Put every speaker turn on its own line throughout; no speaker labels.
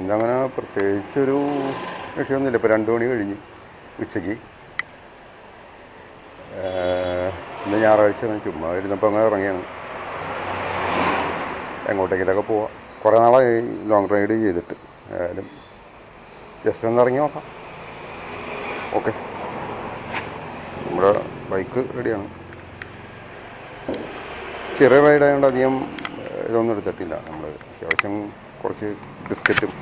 ഇന്നങ്ങനെ പ്രത്യേകിച്ചൊരു വിഷയമൊന്നുമില്ല. ഇപ്പോൾ 2 മണി കഴിഞ്ഞ് ഉച്ചയ്ക്ക്. ഇന്ന് ഞായറാഴ്ച ചുമ്മാ ഇരുന്നപ്പോൾ അങ്ങനെ ഇറങ്ങിയാണ്. എങ്ങോട്ടേക്കിലൊക്കെ പോവാം. കുറേ നാളായി ലോങ് റൈഡ് ചെയ്തിട്ട്. ആയാലും ജസ്റ്റ് ഒന്ന് ഇറങ്ങി നോക്കാം. ഓക്കെ, നമ്മുടെ ബൈക്ക് റെഡിയാണ്. ചെറിയ റൈഡായതുകൊണ്ട് അധികം ഇതൊന്നും എടുത്തിട്ടില്ല. നമ്മൾ അത്യാവശ്യം കുറച്ച് ബിസ്ക്കറ്റും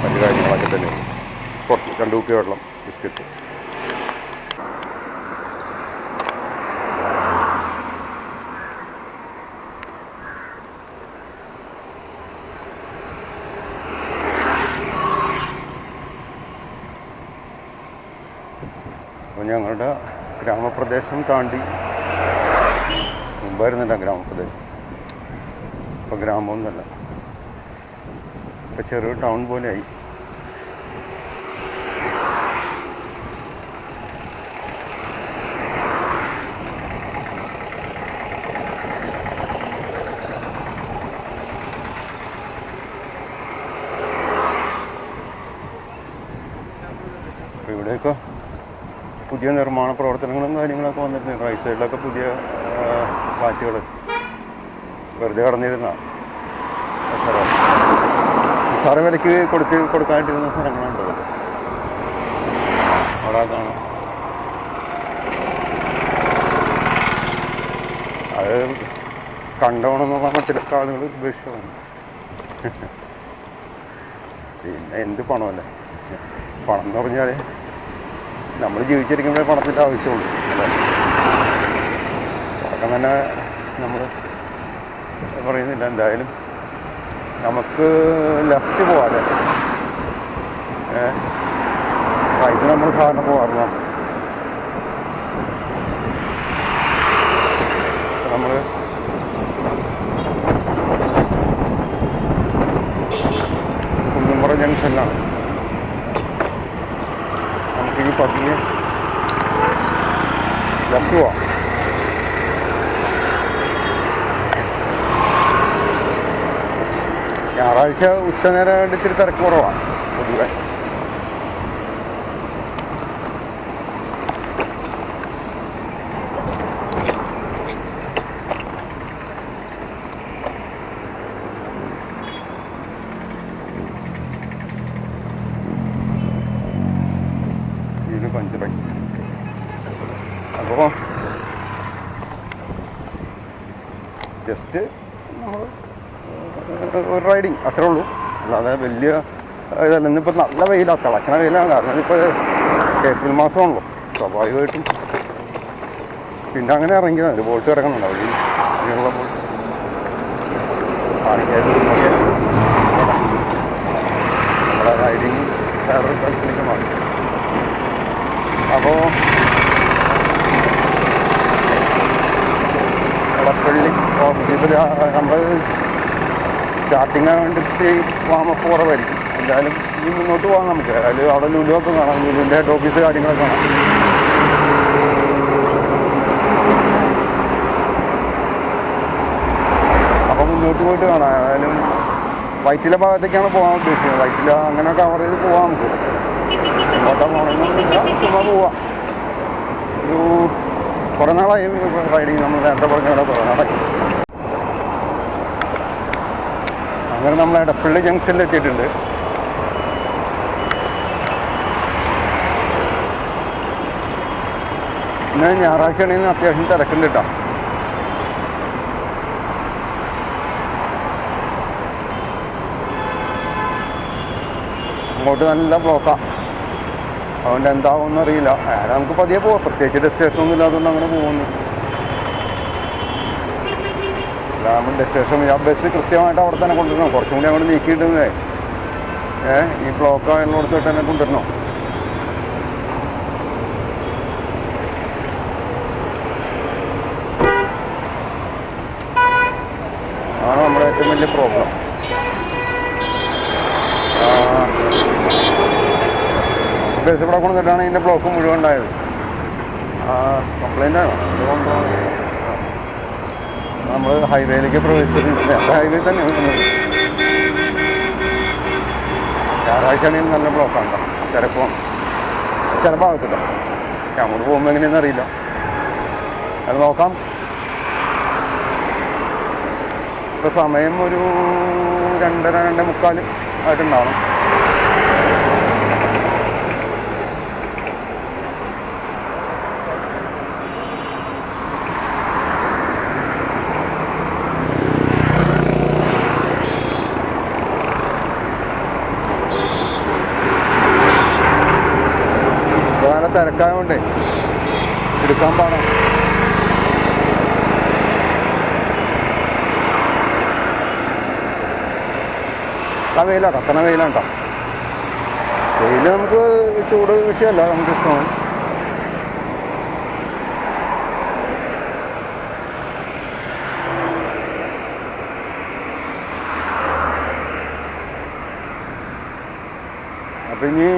മറ്റു കാര്യങ്ങളൊക്കെ തന്നെ. കുറച്ച് 2 കുപ്പി വെള്ളം, ബിസ്ക്കറ്റ്. അപ്പോൾ ഞങ്ങളുടെ ഗ്രാമപ്രദേശം താണ്ടി, മുമ്പായിരുന്നില്ല ഗ്രാമപ്രദേശം, ഇപ്പോൾ ഗ്രാമമൊന്നുമല്ല, ഇപ്പോൾ ചെറിയൊരു ടൗൺ പോലെയായി. അപ്പോൾ ഇവിടെയൊക്കെ പുതിയ നിർമ്മാണ പ്രവർത്തനങ്ങളും കാര്യങ്ങളൊക്കെ വന്നിട്ടുണ്ട്. റൈറ്റ് സൈഡിലൊക്കെ പുതിയ ഫ്ലാറ്റുകൾ വെറുതെ കടന്നിരുന്ന സാറ് വിലയ്ക്ക് കൊടുക്കാനായിട്ടിരുന്ന സ്ഥലങ്ങളുണ്ട്. അവിടെ കാണാം. അത് കണ്ടോണമെന്ന് പറഞ്ഞാൽ ചില ആളുകൾ ഉപേക്ഷിച്ചതാണ്. പിന്നെ എന്ത് പണമല്ലേ, പണം എന്ന് പറഞ്ഞാൽ നമ്മൾ ജീവിച്ചിരിക്കുമ്പോഴേ പണത്തിൻ്റെ ആവശ്യമുള്ളൂ അല്ലേ. തുടക്കം തന്നെ നമ്മൾ പറയുന്നില്ല. എന്തായാലും നമുക്ക് ലെഫ്റ്റ് പോവാതെ റൈറ്റ് നമ്മൾ സാധാരണ പോകാറില്ല. നമ്മൾ കുന്നുംപുറ ജംഗ്ഷനിലാണ്. നമുക്കിനി പതിയെ ലെഫ്റ്റ് പോവാം. ഞായറാഴ്ച ഉച്ച നേരം ഇച്ചിരി തിരക്ക് കുറവാണ് പൊതുവെ. ഇതിന് പഞ്ചറായി. അപ്പോൾ ജസ്റ്റ് നമ്മൾ ഒരു റൈഡിങ് അത്രേ ഉള്ളൂ. അല്ലാതെ വലിയ ഇതല്ല. ഇന്നിപ്പോൾ നല്ല വെയിലാണ്, തിളക്കണ വെയിലാണ്. കാരണം ഇപ്പോൾ ഏപ്രിൽ മാസമാണല്ലോ, സ്വാഭാവികമായിട്ടും. പിന്നെ അങ്ങനെ ഇറങ്ങിയതാണ്. ഒരു ബോട്ട് ഇറങ്ങുന്നുണ്ട് വഴി. ഇങ്ങനെയുള്ള ബോട്ട് നമ്മുടെ റൈഡിങ് വേറൊരു സ്ഥലത്തിലേക്ക് മാറി. അപ്പോൾ എടപ്പള്ളി ഇതിൽ നമ്മൾ സ്റ്റാർട്ടിങ് വേണ്ടിയിട്ട് വാമപ്പ് കുറവായിരിക്കും. എന്തായാലും ഇനി മുന്നോട്ട് പോകാം നമുക്ക്. അതിൽ അവിടെ ലുലുവൊക്കെ കാണാം, ലുലുവിൻ്റെ ഹെഡ് ഓഫീസ് കാര്യങ്ങളൊക്കെ കാണാം. അപ്പോൾ മുന്നോട്ട് പോയിട്ട് കാണാം. ഏതായാലും വൈറ്റില ഭാഗത്തേക്കാണ് പോകാൻ ഉദ്ദേശിക്കുന്നത്. വൈറ്റില അങ്ങനെ കവർ ചെയ്ത് പോവാം നമുക്ക്. ഇങ്ങോട്ടാ പോകണമെന്നില്ല, ചുമ്മാ പോവാം. ഒരു കുറേ നാളായി റൈഡിങ്. നമ്മൾ നേരത്തെ പറഞ്ഞ പോലെ കുറേ നാളായി. അങ്ങനെ നമ്മൾ എടപ്പള്ളി ജംഗ്ഷനിൽ എത്തിയിട്ടുണ്ട്. ഇന്ന് ഞായറാഴ്ച ആണെങ്കിൽ അത്യാവശ്യം തിരക്കുണ്ട് കേട്ടോ. അങ്ങോട്ട് നല്ല ബ്ലോക്കാണ്. അതുകൊണ്ട് എന്താവുമെന്ന് അറിയില്ല. നമുക്ക് പതിയെ പോവാം. പ്രത്യേകിച്ച് ഡെസ്റ്റിനേഷനൊന്നും ഇല്ലാത്തതുകൊണ്ട് അങ്ങനെ പോകുന്നു. നമ്മൾ ഡെസ്റ്റിനേഷൻ ആ ബസ് കൃത്യമായിട്ട് അവിടെ തന്നെ കൊണ്ടുവരണം. കുറച്ചും കൂടി അങ്ങോട്ട് നീക്കിയിട്ടേ ഈ ബ്ലോക്ക് ഉള്ളിടത്തോട്ട് തന്നെ കൊണ്ടുവരണോ. ആണ് നമ്മുടെ ഏറ്റവും വലിയ പ്രോബ്ലം. ബസ് ഇവിടെ കൊണ്ടുവന്നിട്ടാണ് ഇതിൻ്റെ ബ്ലോക്ക് മുഴുവൻ ഉണ്ടായത്. കംപ്ലൈൻ്റ് ആണ്. അതുകൊണ്ടാണ് നമ്മൾ ഹൈവേയിലേക്ക് പ്രവേശിച്ചിട്ടുണ്ട്. ഹൈവേ തന്നെയാണ്. ഞായറാഴ്ചയാണെങ്കിൽ നല്ല ബ്ലോക്കാണ് കേട്ടോ, തിരക്കും ചില ഭാഗത്തില്ല. അങ്ങോട്ട് പോകുമ്പോൾ എങ്ങനെയാണെന്ന് അറിയില്ല, അത് നോക്കാം. ഇപ്പോൾ സമയം ഒരു 2:30-2:45 ആയിട്ടുണ്ടാവണം. നല്ല തിരക്കായതുകൊണ്ടേ എടുക്കാൻ പാടാം. ആ വെയിലാണ്, കത്തണ വെയിലാണ് കേട്ടോ. വെയിൽ നമുക്ക് ചൂട് വിഷയമല്ല, നമുക്ക് ഇഷ്ടമാണ്. അപ്പം ഇനി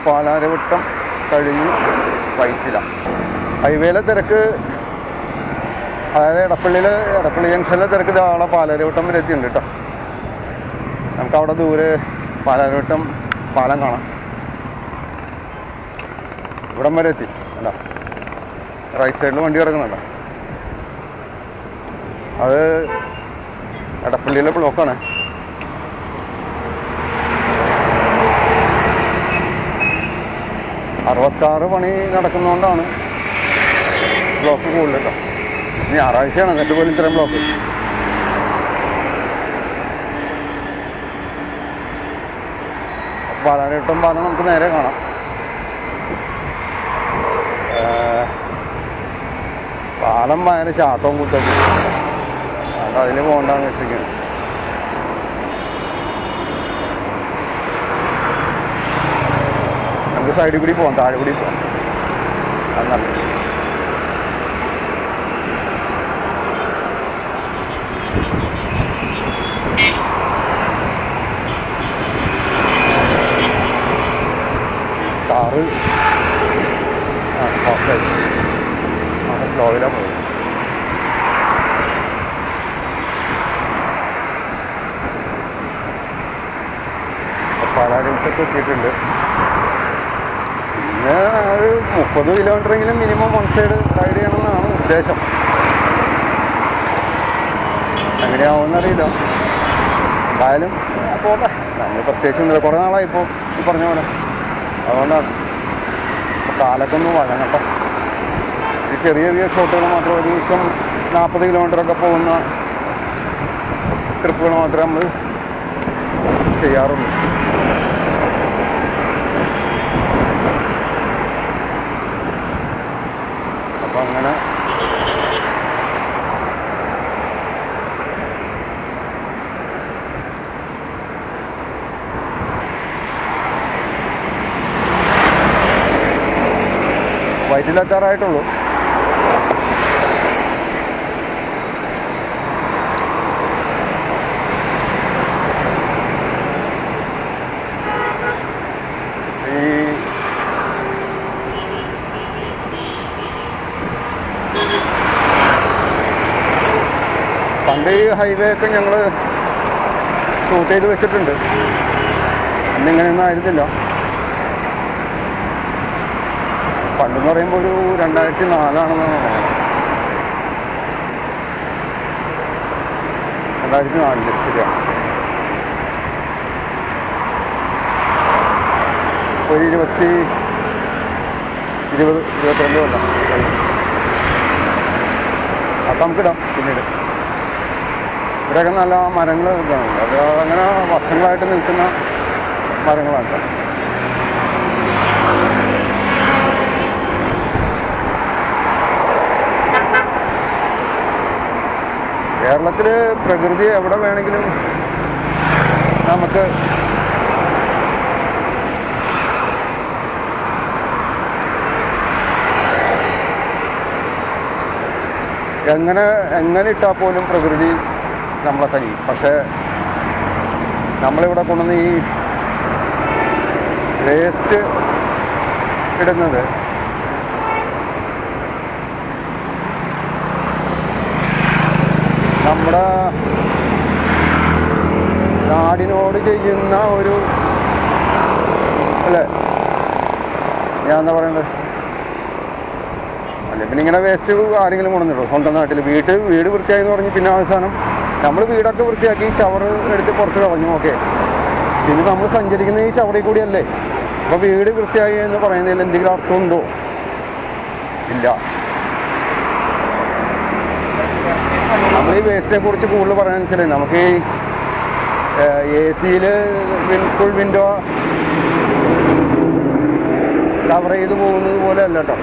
പാലാരവട്ടം കഴിഞ്ഞ് വൈറ്റില ഹൈവേയിലെ തിരക്ക്, അതായത് എടപ്പള്ളി ജംഗ്ഷനിലെ തിരക്ക് ധാരാളം പാലാരവട്ടം വരെ എത്തിയിട്ടുണ്ട് കേട്ടോ. നമുക്കവിടെ ദൂരെ പാലാരവട്ടം പാലം കാണാം. ഇവിടം വരെ എത്തി അല്ല, റൈറ്റ് സൈഡിൽ വണ്ടി കിടക്കുന്നുണ്ടോ, അത് എടപ്പള്ളിയിലെ ബ്ലോക്കാണ്. അറുപത്താറ് പണി നടക്കുന്നതുകൊണ്ടാണ് ബ്ലോക്ക് കൂടുതൽ കേട്ടോ. ഞായറാഴ്ചയാണ് എന്നിട്ട് പോലും ഇത്രയും ബ്ലോക്ക്. പാലാരവട്ടം പാലം നമുക്ക് നേരെ കാണാം. പാലം ഭയങ്കര ചാട്ടവും കുത്തൊക്കെ, അത് അതിൽ പോകണ്ടെന്ന് വെച്ചിരിക്കുന്നത്. നമുക്ക് സൈഡിൽ കൂടി പോകാം, താഴെ കൂടി പോകാം, അത് നല്ലത്. കാറ് സ്ലോയിലാണ് പോകുന്നത്. പാലാരവട്ടത്ത് എത്തിയിട്ടുണ്ട്. പിന്നെ ഒരു 30 കിലോമീറ്ററെങ്കിലും മിനിമം വൺ സൈഡ് റൈഡ് ചെയ്യണമെന്നാണ് ഉദ്ദേശം. എങ്ങനെയാവുമെന്നറിയില്ല. എന്തായാലും പോട്ടെ, നമ്മൾ പ്രത്യേകിച്ച് കുറേ നാളായി ഇപ്പോൾ ഈ പറഞ്ഞ പോലെ. അതുകൊണ്ടാണ് കാലൊക്കെ ഒന്ന് വഴങ്ങട്ടെ. ഈ ചെറിയ ചെറിയ ഷോട്ടുകൾ മാത്രം, ഒരു ദിവസം 40 കിലോമീറ്ററൊക്കെ പോകുന്ന ട്രിപ്പുകൾ മാത്രമേ നമ്മൾ ചെയ്യാറുള്ളൂ. അപ്പം അങ്ങനെ വയറ്റിലെത്താറായിട്ടുള്ളൂ. പണ്ട് ഈ ഹൈവേ ഒക്കെ ഞങ്ങൾ ഷൂട്ട് ചെയ്ത് വെച്ചിട്ടുണ്ട്. അന്നിങ്ങനെയൊന്നും ആയിരുന്നില്ല. പണ്ടെന്ന് പറയുമ്പോൾ ഒരു 2004 2004 ശരിയാണ്. ഒരു 22 കൊല്ലം. അപ്പം നമുക്കിടാം പിന്നീട്. ഇവിടെയൊക്കെ നല്ല മരങ്ങൾ ഇതാണ്, അത് അങ്ങനെ വർഷങ്ങളായിട്ട് നിൽക്കുന്ന മരങ്ങളാണ്. കേരളത്തിൽ പ്രകൃതി എവിടെ വേണമെങ്കിലും നമുക്ക് എങ്ങനെ ഇട്ടാൽ പോലും പ്രകൃതി നമ്മളെ കഴിയും. പക്ഷേ നമ്മളിവിടെ കൊണ്ടുവന്ന് ഈ വേസ്റ്റ് ഇടുന്നത് നമ്മുടെ നാടിനോട് ചെയ്യുന്ന ഒരു അല്ലേ? ഞാൻ എന്താ പറയണ്ടത്? അല്ലെ പിന്നെ ഇങ്ങനെ വേസ്റ്റ് ആരെങ്കിലും കൊണ്ടുവന്നിട്ടോ സ്വന്തം നാട്ടിൽ വീട് വൃത്തിയായി എന്ന് പറഞ്ഞ് പിന്നെ അവസാനം നമ്മൾ വീടൊക്കെ വൃത്തിയാക്കി ഷവർ എടുത്ത് പുറത്ത് കളഞ്ഞു. ഓക്കെ, പിന്നെ നമ്മൾ സഞ്ചരിക്കുന്ന ഈ ഷവറിൽ കൂടിയല്ലേ. അപ്പോൾ വീട് വൃത്തിയായി എന്ന് പറയുന്നതിൽ എന്തെങ്കിലും അർത്ഥമുണ്ടോ? ഇല്ല. നമ്മൾ ഈ വേസ്റ്റിനെ കുറിച്ച് കൂടുതൽ പറയാന്ന് വെച്ചാൽ നമുക്ക് ഈ AC-യിൽ ഫുൾ വിൻഡോ കവർ ചെയ്ത് പോകുന്നത് പോലെ അല്ല കേട്ടോ.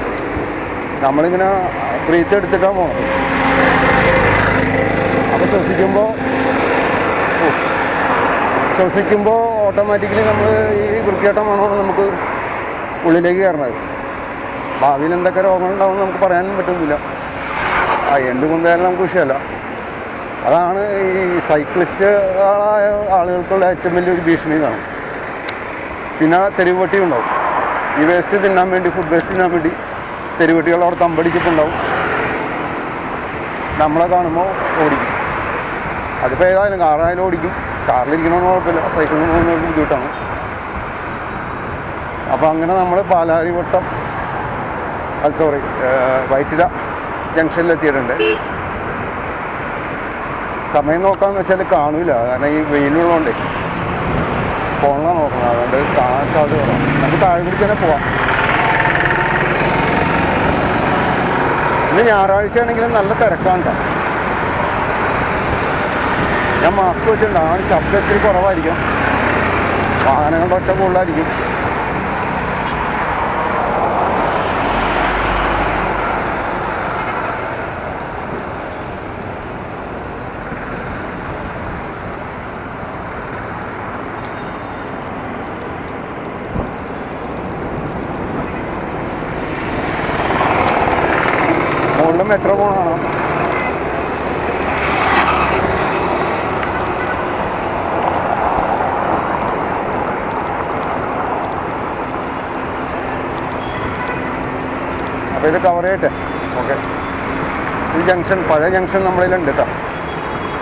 നമ്മളിങ്ങനെ ബ്രീത്ത് എടുത്തിട്ടാണ് പോകണം. അപ്പോൾ ശ്വസിക്കുമ്പോൾ ഓട്ടോമാറ്റിക്കലി നമ്മൾ ഈ വൃത്തികെട്ട മണമാണ് നമുക്ക് ഉള്ളിലേക്ക് കയറണത്. ഭാവിയിൽ എന്തൊക്കെ രോഗങ്ങളുണ്ടാവുമെന്ന് നമുക്ക് പറയാനും പറ്റുന്നില്ല. എന്തുകൊണ്ടായാലും നമുക്ക് വിഷയമല്ല. അതാണ് ഈ സൈക്ലിസ്റ്റുകളായ ആളുകൾക്കുള്ള ഏറ്റവും വലിയൊരു ഭീഷണി കാണും. പിന്നെ തെരുവുപട്ടി ഉണ്ടാവും. ഈ വേസ്റ്റ് തിന്നാൻ വേണ്ടി, ഫുഡ് വേസ്റ്റ് തിന്നാൻ വേണ്ടി തെരുവുപട്ടികൾ അവിടെ തമ്പടിച്ചിട്ടുണ്ടാവും. നമ്മളെ കാണുമ്പോൾ ഓടിക്കും. അതിപ്പോൾ ഏതായാലും കാറായാലും ഓടിക്കും. കാറിലിരിക്കണമെന്ന് കുഴപ്പമില്ല, സൈക്കിളിൽ പോകുന്നവർക്ക് ബുദ്ധിമുട്ടാണ്. അപ്പോൾ അങ്ങനെ നമ്മൾ പാലാരിവട്ടം വൈറ്റില ജംഗ്ഷനിലെത്തിയിട്ടുണ്ട്. സമയം നോക്കാമെന്ന് വെച്ചാൽ കാണില്ല, കാരണം ഈ വെയിലുള്ളതുകൊണ്ടേ ഫോണിലാണ് നോക്കണം. അതുകൊണ്ട് കാണാൻ സാധ്യത വേണം. നമുക്ക് താഴെ പിടിച്ച് തന്നെ പോവാം. ഇന്ന് ഞായറാഴ്ച ആണെങ്കിലും നല്ല തിരക്കാണ് കേട്ടോ. ഞാൻ മാസ്ക് വെച്ചിട്ടുണ്ട്. ആ ശബ്ദം ഇത്തിരി കുറവായിരിക്കും, വാഹനങ്ങളുടെ ഒച്ച കൂടുതലായിരിക്കും. മുകളിൽ മെട്രോ പോകണം. അപ്പോൾ ഇത് കവർ ചെയ്യട്ടെ. ഓക്കെ, ഈ ജംഗ്ഷൻ, പഴയ ജംഗ്ഷൻ നമ്മളിലുണ്ട് കേട്ടോ,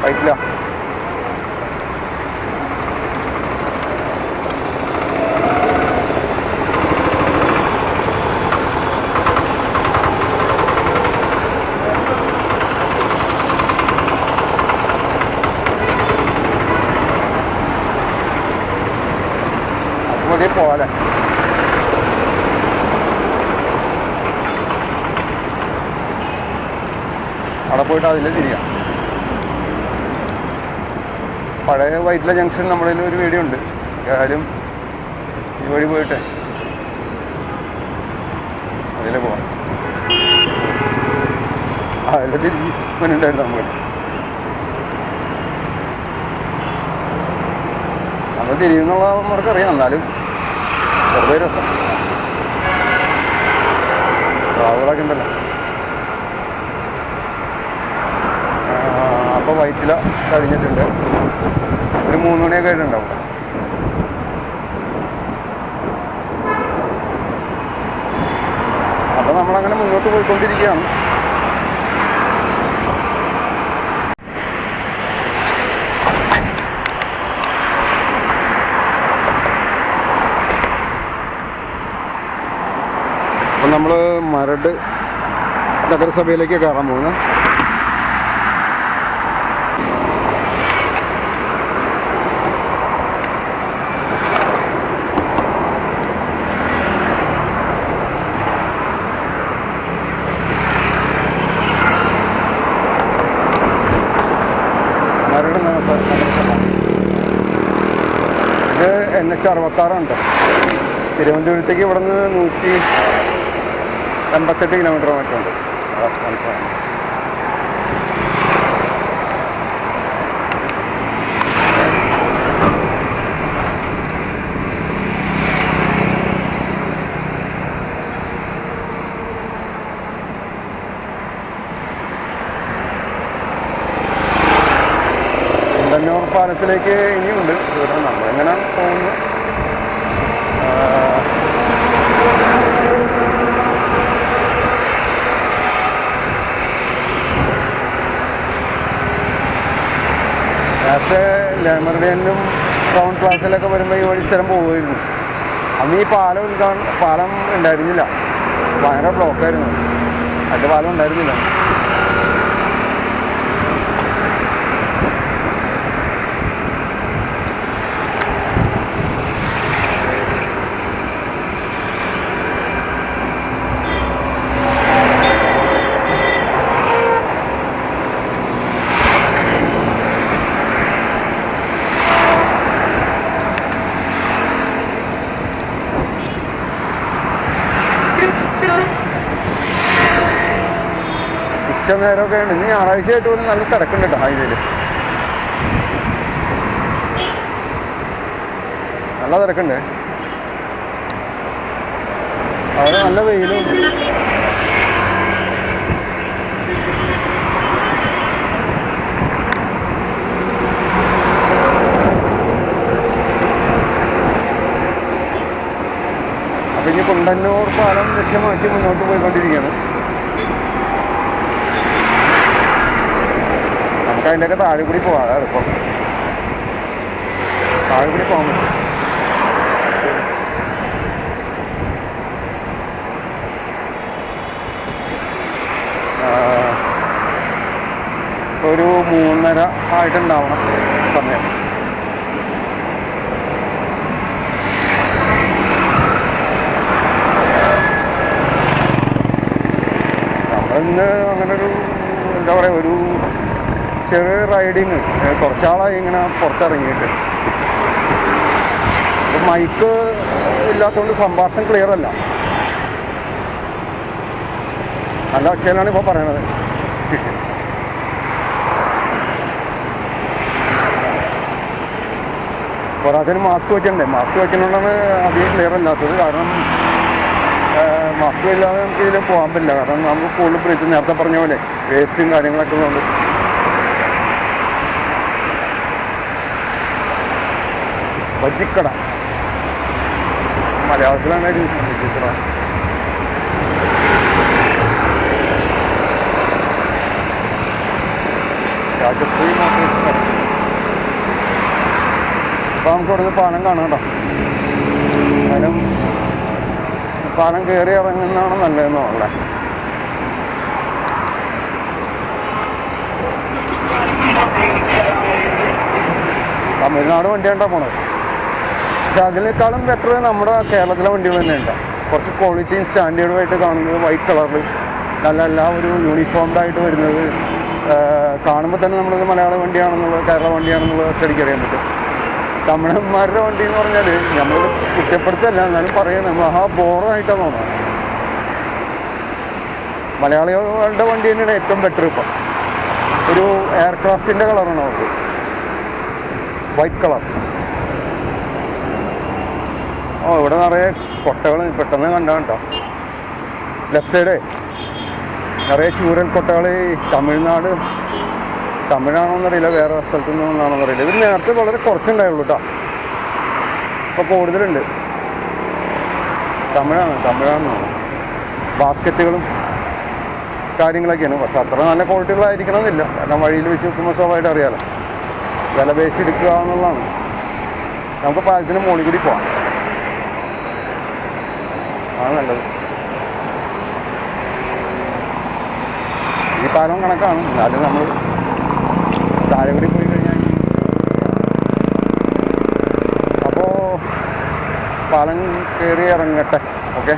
വൈറ്റില. അതുമതി പോകാല്ലേ. അവിടെ പോയിട്ട് അതിൽ തിരിയാം. പഴയ വൈറ്റില ജംഗ്ഷൻ നമ്മളിൽ ഒരു വീഡിയോ ഉണ്ട്. ഏതായാലും ഈ വഴി പോയിട്ട് അതിൽ പോവാം. അതിൽ തിരിഞ്ഞ് മുന്നുണ്ടായിരുന്നു നമ്മൾ തിരിയുന്നുള്ള നമ്മൾക്കറിയാം. എന്നാലും വെറുതെ രസം. ട്രാവലൊക്കെ ഉണ്ടല്ലോ. അപ്പോൾ വൈറ്റില കഴിഞ്ഞിട്ടുണ്ട്. ഒരു 3 മണിയൊക്കെ ആയിട്ടുണ്ടാവും. അപ്പോൾ നമ്മളങ്ങനെ മുന്നോട്ട് പോയിക്കൊണ്ടിരിക്കുകയാണ്. അപ്പം നമ്മൾ മരട് നഗരസഭയിലേക്ക് കയറാൻ പോകുന്നത്. മരട് നഗരസഭ. ഇത് NH 66 തിരുവനന്തപുരത്തേക്ക് ഇവിടെ നിന്ന് 188 കിലോമീറ്റർ മറ്റുണ്ട്. ചെങ്ങന്നൂർ പാലത്തിലേക്ക് ഇനിയുണ്ട് ദൂരം. നമ്മളെങ്ങനെ പോകുന്നു. നേരത്തെ ലേമർഡിയനിലും ടൗൺ പ്ലാസിലൊക്കെ വരുമ്പോൾ ഈ വഴി സ്ഥലം പോകുമായിരുന്നു. അന്ന് ഈ പാലം ഉണ്ടായിരുന്നില്ല, ഭയങ്കര ബ്ലോക്കായിരുന്നു. അതിൻ്റെ പാലം ഉണ്ടായിരുന്നില്ല. നേരമൊക്കെ ഉണ്ട്. ഇന്ന് ഞായറാഴ്ചയായിട്ട് പോലും നല്ല തിരക്കുണ്ട് കേട്ടോ ഹൈവേയിൽ. നല്ല തിരക്കുണ്ട്. അവിടെ നല്ല വെയിലും. അപ്പം ഇനി കുണ്ടന്നൂർ പാലം ലക്ഷ്യമാക്കി മുന്നോട്ട് പോയിക്കൊണ്ടിരിക്കുകയാണ്. അതിൻ്റെയൊക്കെ താഴെ കൂടി പോവാം. അതാണ് ഇപ്പം താഴെ കൂടി പോകാൻ പറ്റും. ഒരു 3:30 ആയിട്ടുണ്ടാവണം സമയം. നമ്മളിന്ന് അങ്ങനൊരു എന്താ പറയുക, ഒരു ചെറിയ റൈഡിങ് കുറച്ചാളായി ഇങ്ങനെ പുറത്തിറങ്ങിയിട്ട്. ഇപ്പം മൈക്ക് ഇല്ലാത്തതുകൊണ്ട് സംഭാഷണം ക്ലിയർ അല്ല. നല്ല ഒച്ചയിലാണ് ഇപ്പോൾ പറയണത്. പോരാത്തതിന് മാസ്ക് വെച്ചിട്ടുണ്ട്. മാസ്ക് വെക്കുന്നതുകൊണ്ടാണ് അധികം ക്ലിയർ അല്ലാത്തത്. കാരണം മാസ്ക് ഇല്ലാതെ നമുക്ക് ഇതിൽ പോകാൻ പറ്റില്ല. കാരണം നമുക്ക് കൂടുതൽ ബ്രീത്ത്, നേരത്തെ പറഞ്ഞ പോലെ വേസ്റ്റും കാര്യങ്ങളൊക്കെ ഉള്ളതുകൊണ്ട്. ബജിക്കട മലയാളത്തിലാണ് ബജിക്കട. രാജശ്രീ മോട്ടോഴ്സ്. അപ്പോൾ നമുക്ക് ഇവിടുന്ന് പാലം കാണാം കേട്ടോ. പാലം കയറി ഇറങ്ങുന്നതാണ് നല്ലതെന്നുള്ളത്. തമിഴ്നാട് വണ്ടിയാണ്ടാ പോണത്. പക്ഷെ അതിനേക്കാളും ബെറ്റർ നമ്മുടെ കേരളത്തിലെ വണ്ടികൾ തന്നെയുണ്ട്. കുറച്ച് ക്വാളിറ്റിയും സ്റ്റാൻഡേർഡുമായിട്ട് കാണുന്നത്. വൈറ്റ് കളറിൽ നല്ല ഒരു യൂണിഫോംഡായിട്ട് വരുന്നത് കാണുമ്പോൾ തന്നെ നമ്മളിത് മലയാള വണ്ടിയാണെന്നുള്ളത്, കേരള വണ്ടിയാണെന്നുള്ളത് ഒറ്റയടിക്കറിയാൻ പറ്റും. തമിഴന്മാരുടെ വണ്ടി എന്ന് പറഞ്ഞാൽ നമ്മൾ കുറ്റപ്പെടുത്തല്ല, എന്നാലും പറയുന്നത് മഹാ ബോറായിട്ടാണ് തോന്നുന്നത്. മലയാളികളുടെ വണ്ടി തന്നെയാണ് ഏറ്റവും ബെറ്റർ. ഇപ്പം ഒരു എയർക്രാഫ്റ്റിൻ്റെ കളറാണ് അവർക്ക്, വൈറ്റ് കളർ. ഇവിടെ നിറയെ കൊട്ടകൾ പെട്ടെന്ന് കണ്ടാൽ കേട്ടോ. ലെഫ്റ്റ് സൈഡ് നിറയെ ചൂരൽ കൊട്ടകൾ. തമിഴാണോന്നറിയില്ല, വേറെ സ്ഥലത്തു നിന്നാണോന്നറിയില്ല. ഇവർ നേരത്തെ വളരെ കുറച്ചുണ്ടായുള്ളൂ കേട്ടോ. ഇപ്പോൾ കൂടുതലുണ്ട്. തമിഴാണ്. ബാസ്ക്കറ്റുകളും കാര്യങ്ങളൊക്കെയാണ്. പക്ഷെ അത്ര നല്ല ക്വാളിറ്റികളായിരിക്കണമെന്നില്ല. കാരണം വഴിയിൽ വെച്ച് നോക്കുമ്പോൾ സ്വാഭാവികമായിട്ട് അറിയാമല്ലോ, വില പേശി എടുക്കുക എന്നുള്ളതാണ്. നമുക്ക് പാലത്തിന് മുകളിൽ കൂടി പോവാം, ആണ് നല്ലത്. ഈ പാലം കണക്കാണ്, എന്നാലും നമ്മൾ താഴെ കൂടി പോയി കഴിഞ്ഞാൽ. അപ്പോൾ പാലം കയറി ഇറങ്ങട്ടെ. ഓക്കെ.